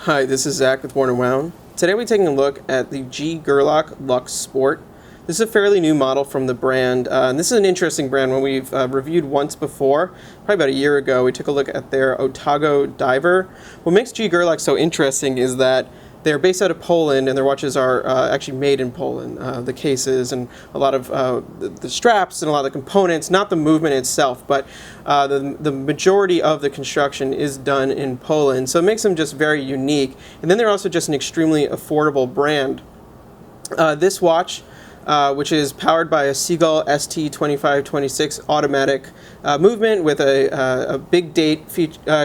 Hi, this is Zach with Worn&Wound. Today we're taking a look at the Gerlach Lux-Sport. This is a fairly new model from the brand, and this is an interesting brand. When we've reviewed once before, probably about a year ago, we took a look at their Otago diver. What makes Gerlach so interesting is that they're based out of Poland, and their watches are actually made in Poland. The cases and a lot of the straps and a lot of the components, not the movement itself, but the majority of the construction is done in Poland. So it makes them just very unique. And then they're also just an extremely affordable brand. This watch, which is powered by a Seagull ST2526 automatic movement with a big date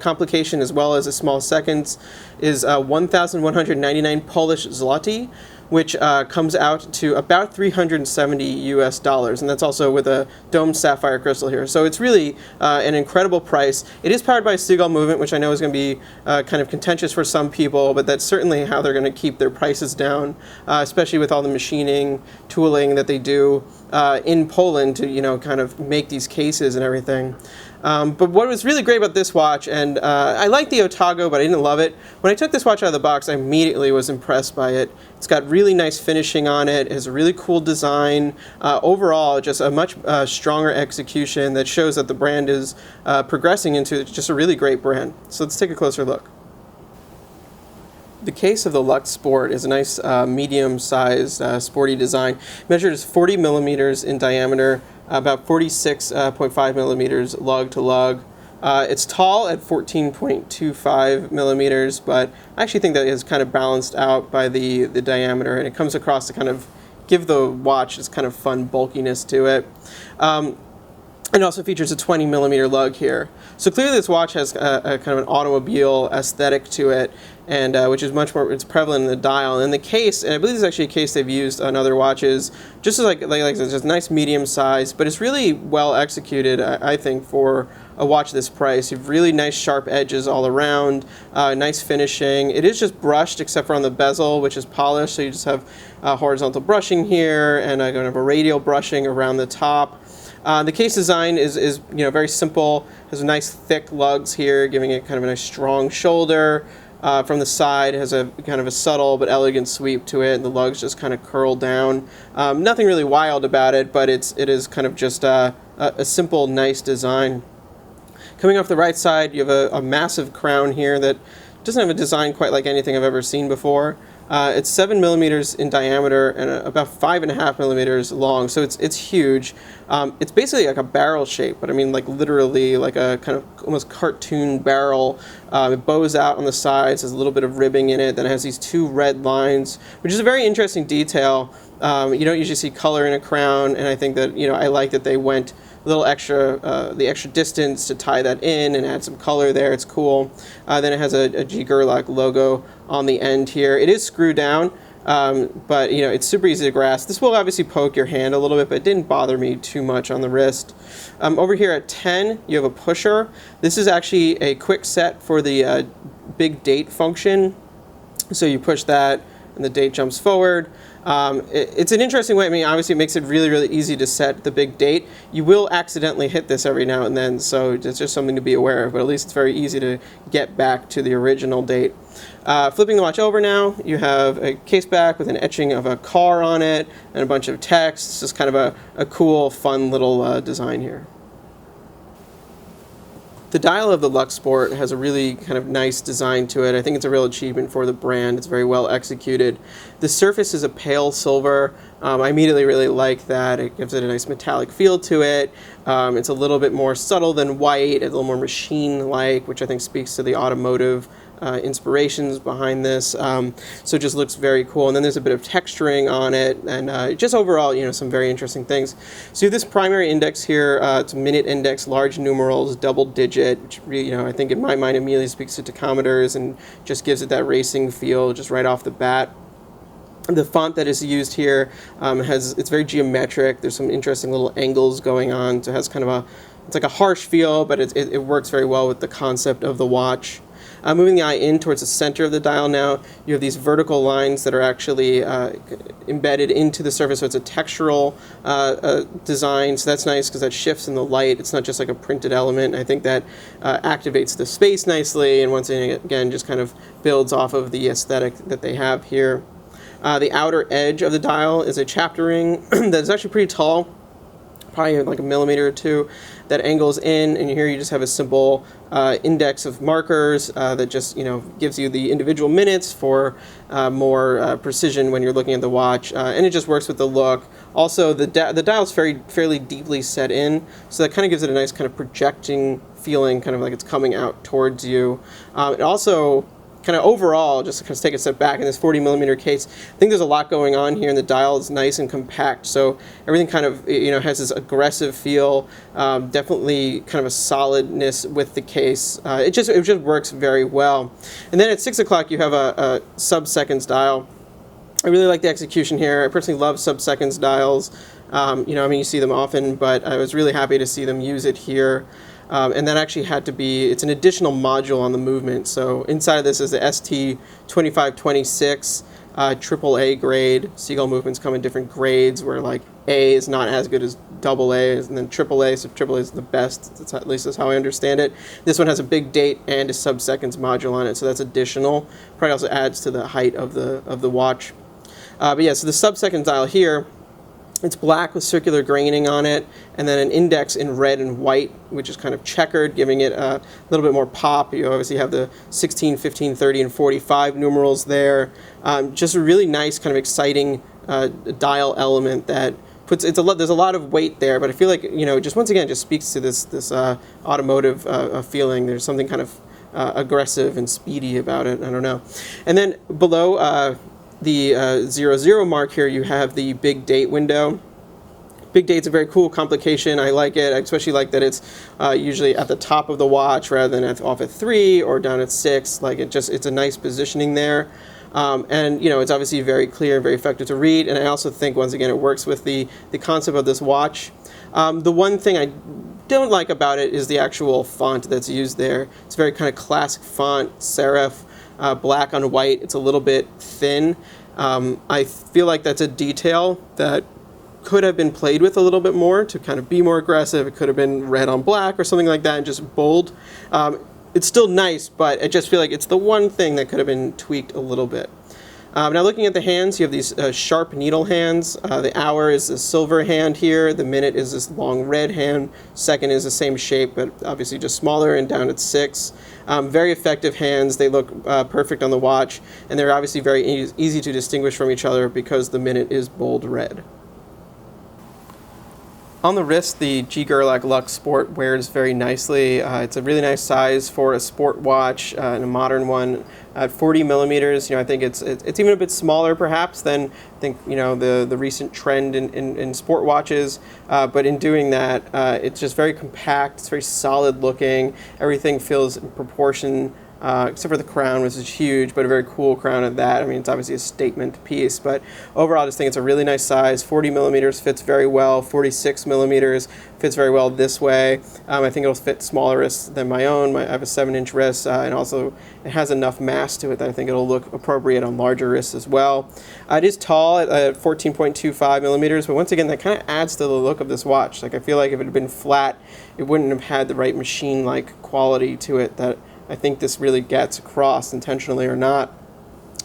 complication as well as a small seconds, is 1,199 Polish zloty, which comes out to about $370 and that's also with a domed sapphire crystal here. So it's really an incredible price. It is powered by a Seagull movement, which I know is going to be kind of contentious for some people, but that's certainly how they're going to keep their prices down, especially with all the machining, tooling that they do in Poland to, kind of make these cases and everything. But what was really great about this watch, and I like the Otago, but I didn't love it. When I took this watch out of the box, I immediately was impressed by it. It's got really nice finishing on it. It has a really cool design. Overall, just a much stronger execution that shows that the brand is progressing into just a really great brand. So let's take a closer look. The case of the Lux-Sport is a nice medium-sized sporty design. Measured as 40 millimeters in diameter, about 46.5 millimeters lug to lug. It's tall at 14.25 millimeters, but I actually think that is kind of balanced out by the diameter, and it comes across to kind of give the watch this kind of fun bulkiness to it. It also features a 20 millimeter lug here. So clearly this watch has a kind of an automobile aesthetic to it, and which is much more, it's prevalent in the dial. And the case, and I believe this is actually a case they've used on other watches, just as like it's just nice medium size, but it's really well executed, I think, for a watch this price. You have really nice sharp edges all around, nice finishing. It is just brushed except for on the bezel, which is polished, so you just have horizontal brushing here and kind of a radial brushing around the top. The case design is very simple. Has nice thick lugs here, giving it kind of a nice strong shoulder. From the side, it has a kind of a subtle but elegant sweep to it, and the lugs just kind of curl down. Nothing really wild about it, but it is kind of just a simple, nice design. Coming off the right side, you have a massive crown here that doesn't have a design quite like anything I've ever seen before. It's 7 millimeters in diameter and about 5.5 millimeters long, so it's huge. It's basically like a barrel shape, but I mean like literally like a kind of almost cartoon barrel. It bows out on the sides, has a little bit of ribbing in it, then it has these two red lines, which is a very interesting detail. You don't usually see color in a crown, and I think that I like that they went a little extra, the extra distance to tie that in and add some color there. It's cool. Then it has a Gerlach logo on the end here. It is screwed down, but it's super easy to grasp. This will obviously poke your hand a little bit, but it didn't bother me too much on the wrist. Over here at 10, you have a pusher. This is actually a quick set for the big date function. So you push that, and the date jumps forward. It's an interesting way. I mean, obviously it makes it really, really easy to set the big date. You will accidentally hit this every now and then, so it's just something to be aware of, but at least it's very easy to get back to the original date. Flipping the watch over now, you have a case back with an etching of a car on it and a bunch of text. It's just kind of a cool, fun little design here. The dial of the Lux-Sport has a really kind of nice design to it. I think it's a real achievement for the brand. It's very well executed. The surface is a pale silver. I immediately really like that. It gives it a nice metallic feel to it. It's a little bit more subtle than white, a little more machine-like, which I think speaks to the automotive inspirations behind this. So it just looks very cool. And then there's a bit of texturing on it, and just overall, some very interesting things. So you have this primary index here. It's a minute index, large numerals, double digit, which really, I think in my mind immediately speaks to tachometers and just gives it that racing feel just right off the bat. The font that is used here it's very geometric. There's some interesting little angles going on. So it has kind of it's like a harsh feel, but it works very well with the concept of the watch. Moving the eye in towards the center of the dial now, you have these vertical lines that are actually embedded into the surface, so it's a textural design, so that's nice because that shifts in the light. It's not just like a printed element. I think that activates the space nicely, and once again just kind of builds off of the aesthetic that they have here. The outer edge of the dial is a chapter ring that is actually pretty tall, probably like a millimeter or two, that angles in, and here you just have a simple index of markers that just gives you the individual minutes for more precision when you're looking at the watch, and it just works with the look. Also, the dial is fairly deeply set in, so that kind of gives it a nice kind of projecting feeling, kind of like it's coming out towards you. It also kind of overall, just to kind of take a step back, in this 40 millimeter case, I think there's a lot going on here, and the dial is nice and compact, so everything kind of has this aggressive feel, definitely kind of a solidness with the case. It just works very well. And then at 6 o'clock you have a sub-seconds dial. I really like the execution here. I personally love sub-seconds dials. You see them often, but I was really happy to see them use it here. And that actually had to be, it's an additional module on the movement. So inside of this is the ST2526 AAA grade. Seagull movements come in different grades where like A is not as good as AA, and then AAA, so AAA is the best. At least that's how I understand it. This one has a big date and a sub-seconds module on it, so that's additional. Probably also adds to the height of the watch. But yeah, so the sub-seconds dial here, it's black with circular graining on it, and then an index in red and white, which is kind of checkered, giving it a little bit more pop. You obviously have the 16, 15, 30, and 45 numerals there. Just a really nice, kind of exciting dial element that puts there's a lot of weight there, but I feel like just once again just speaks to this automotive feeling. There's something kind of aggressive and speedy about it. I don't know. And then below the 00 mark here, you have the big date window. Big date's a very cool complication. I like it. I especially like that it's usually at the top of the watch rather than off at 3 or down at 6. Like it's a nice positioning there. And it's obviously very clear and very effective to read. And I also think once again it works with the concept of this watch. The one thing I don't like about it is the actual font that's used there. It's a very kind of classic font, serif. Black on white. It's a little bit thin. I feel like that's a detail that could have been played with a little bit more to kind of be more aggressive. It could have been red on black or something like that and just bold. It's still nice, but I just feel like it's the one thing that could have been tweaked a little bit. Now looking at the hands, you have these sharp needle hands. The hour is a silver hand here. The minute is this long red hand. Second is the same shape, but obviously just smaller and down at 6. Very effective hands. They look perfect on the watch, and they're obviously very easy to distinguish from each other because the minute is bold red. On the wrist, the Gerlach Lux-Sport wears very nicely. It's a really nice size for a sport watch and a modern one. At 40 millimeters, I think it's even a bit smaller perhaps than the recent trend in sport watches. But in doing that, it's just very compact. It's very solid looking. Everything feels in proportion. Except for the crown, which is huge, but a very cool crown at that. I mean, it's obviously a statement piece, but overall I just think it's a really nice size. 40 millimeters fits very well. 46 millimeters fits very well this way. I think it'll fit smaller wrists than my own. I have a 7-inch wrist, and also it has enough mass to it that I think it'll look appropriate on larger wrists as well. It is tall at 14.25 millimeters, but once again, that kind of adds to the look of this watch. Like, I feel like if it had been flat, it wouldn't have had the right machine-like quality to it that I think this really gets across, intentionally or not.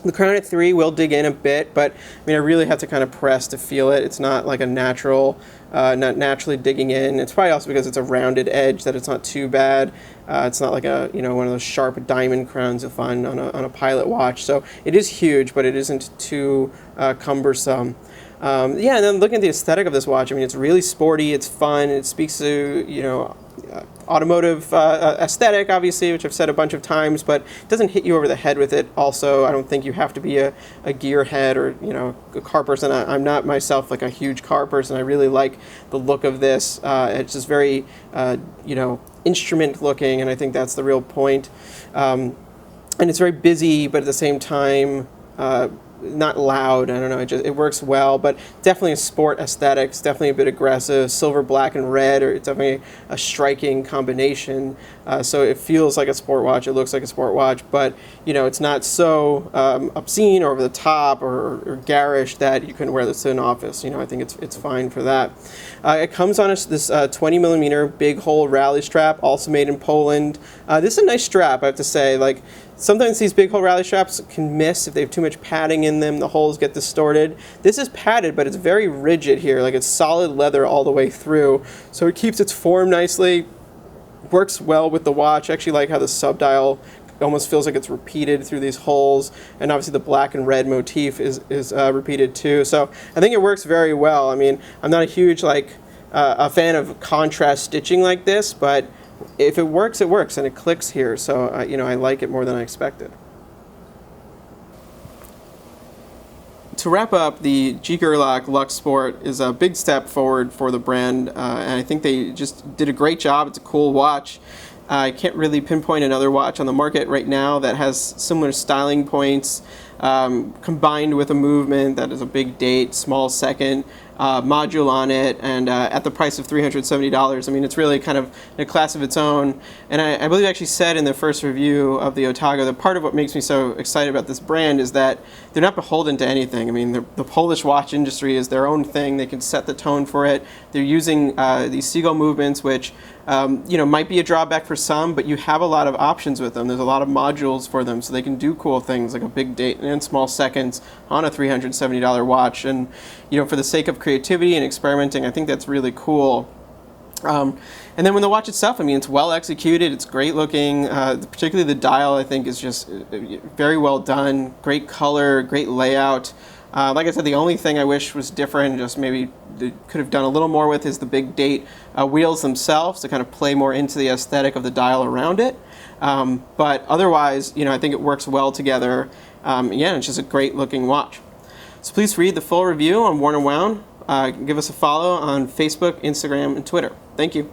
The crown at 3 will dig in a bit, but I really have to kind of press to feel it. It's not like not naturally digging in. It's probably also because it's a rounded edge that it's not too bad. It's not like one of those sharp diamond crowns you'll find on a pilot watch. So it is huge, but it isn't too cumbersome. And then looking at the aesthetic of this watch, it's really sporty, it's fun, it speaks to, automotive aesthetic, obviously, which I've said a bunch of times, but it doesn't hit you over the head with it. Also, I don't think you have to be a gearhead or, a car person. I'm not myself like a huge car person. I really like the look of this. It's just very, instrument looking, and I think that's the real point. And it's very busy, but at the same time, not loud. I don't know. It works well, but definitely a sport aesthetic. It's definitely a bit aggressive. Silver, black, and red are definitely a striking combination. So it feels like a sport watch. It looks like a sport watch, but it's not so obscene or over the top or garish that you couldn't wear this to an office. I think it's fine for that. It comes on this 20 millimeter big hole rally strap, also made in Poland. This is a nice strap, I have to say. Like, sometimes these big hole rally straps can miss if they have too much padding in them. The holes get distorted. This is padded, but it's very rigid here. Like, it's solid leather all the way through, so it keeps its form nicely. Works well with the watch. I actually like how the subdial almost feels like it's repeated through these holes, and obviously the black and red motif is repeated too. So I think it works very well. I mean, I'm not a huge a fan of contrast stitching like this, but if it works, and it clicks here. So I like it more than I expected. To wrap up, the Gerlach Lux-Sport is a big step forward for the brand, and I think they just did a great job. It's a cool watch. I can't really pinpoint another watch on the market right now that has similar styling points, combined with a movement that is a big date, small second, module on it, and at the price of $370. I mean, it's really kind of in a class of its own. And I believe I actually said in the first review of the Otago that part of what makes me so excited about this brand is that they're not beholden to anything. I mean, the Polish watch industry is their own thing. They can set the tone for it. They're using these seagull movements, which might be a drawback for some, but you have a lot of options with them. There's a lot of modules for them, so they can do cool things like a big date and small seconds on a $370 watch. And for the sake of creativity and experimenting, I think that's really cool. And then when the watch itself, I mean, it's well executed, it's great looking, particularly the dial, I think, is just very well done, great color, great layout. Like I said, the only thing I wish was different, just maybe they could have done a little more with, is the big date wheels themselves to kind of play more into the aesthetic of the dial around it. But otherwise, I think it works well together. It's just a great looking watch. So please read the full review on Worn&Wound. Give us a follow on Facebook, Instagram, and Twitter. Thank you.